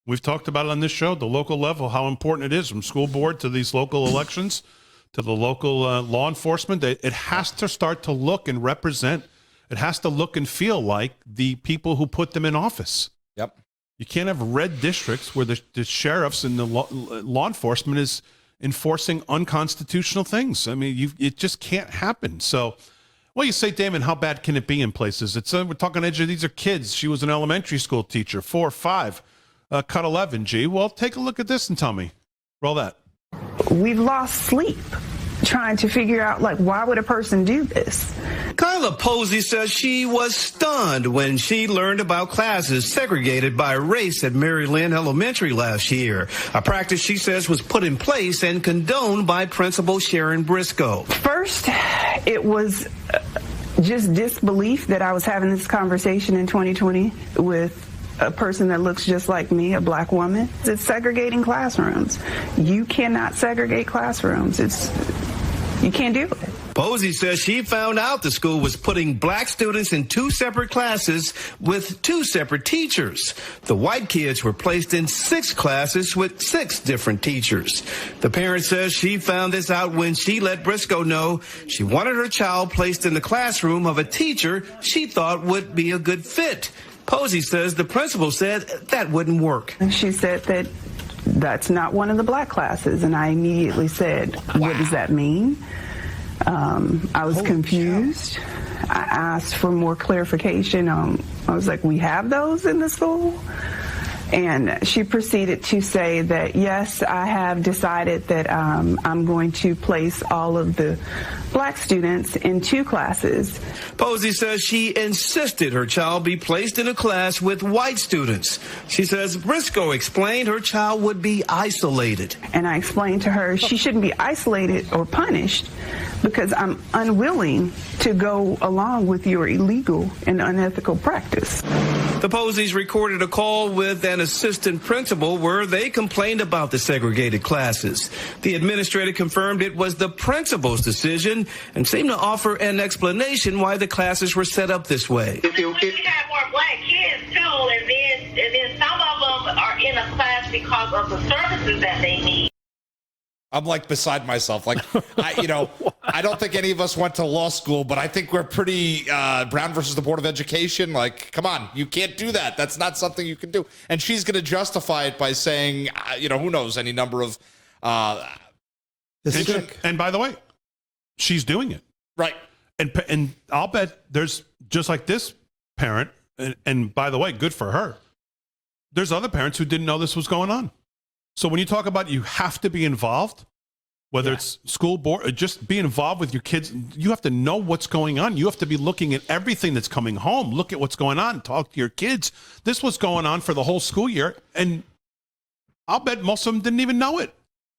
We've talked about it on this show, the local level, how important it is from school board to these local elections to the local law enforcement. It has to start to look and represent. It has to look and feel like the people who put them in office. Yep. You can't have red districts where the sheriffs and the law enforcement is enforcing unconstitutional things. I mean, it just can't happen. So, well, you say, Damon, how bad can it be in places? We're talking these are kids. She was an elementary school teacher, 4 or 5, cut 11, G. Well, take a look at this and tell me. Roll that. We've lost sleep trying to figure out, like, why would a person do this? Kyla Posey says she was stunned when she learned about classes segregated by race at Mary Lynn Elementary last year, a practice she says was put in place and condoned by Principal Sharon Briscoe. First, it was just disbelief that I was having this conversation in 2020 with a person that looks just like me, a black woman. It's segregating classrooms. You cannot segregate classrooms. You can't do it. Posey says she found out the school was putting black students in 2 separate classes with 2 separate teachers. The white kids were placed in 6 classes with 6 different teachers. The parent says she found this out when she let Briscoe know she wanted her child placed in the classroom of a teacher she thought would be a good fit. Posey says the principal said that wouldn't work. She said that that's not one of the black classes, and I immediately said, what does that mean? I was confused. I asked for more clarification. I was like, we have those in the school? And she proceeded to say that, yes, I have decided that I'm going to place all of the black students in 2 classes. Posey says she insisted her child be placed in a class with white students. She says Briscoe explained her child would be isolated. And I explained to her she shouldn't be isolated or punished because I'm unwilling to go along with your illegal and unethical practice. The Poseys recorded a call with an assistant principal where they complained about the segregated classes. The administrator confirmed it was the principal's decision and seemed to offer an explanation why the classes were set up this way. We got more black kids too, and then some of them are in a class because of the services that they need. I'm like beside myself. Like, I don't think any of us went to law school, but I think we're pretty Brown versus the Board of Education. Like, come on, you can't do that. That's not something you can do. And she's going to justify it by saying, who knows, any number of. And by the way, she's doing it. Right. And I'll bet there's just like this parent. And by the way, good for her. There's other parents who didn't know this was going on. So when you talk about you have to be involved, whether it's school board or just be involved with your kids, you have to know what's going on. You have to be looking at everything that's coming home. Look at what's going on. Talk to your kids. This was going on for the whole school year. And I'll bet most of them didn't even know it.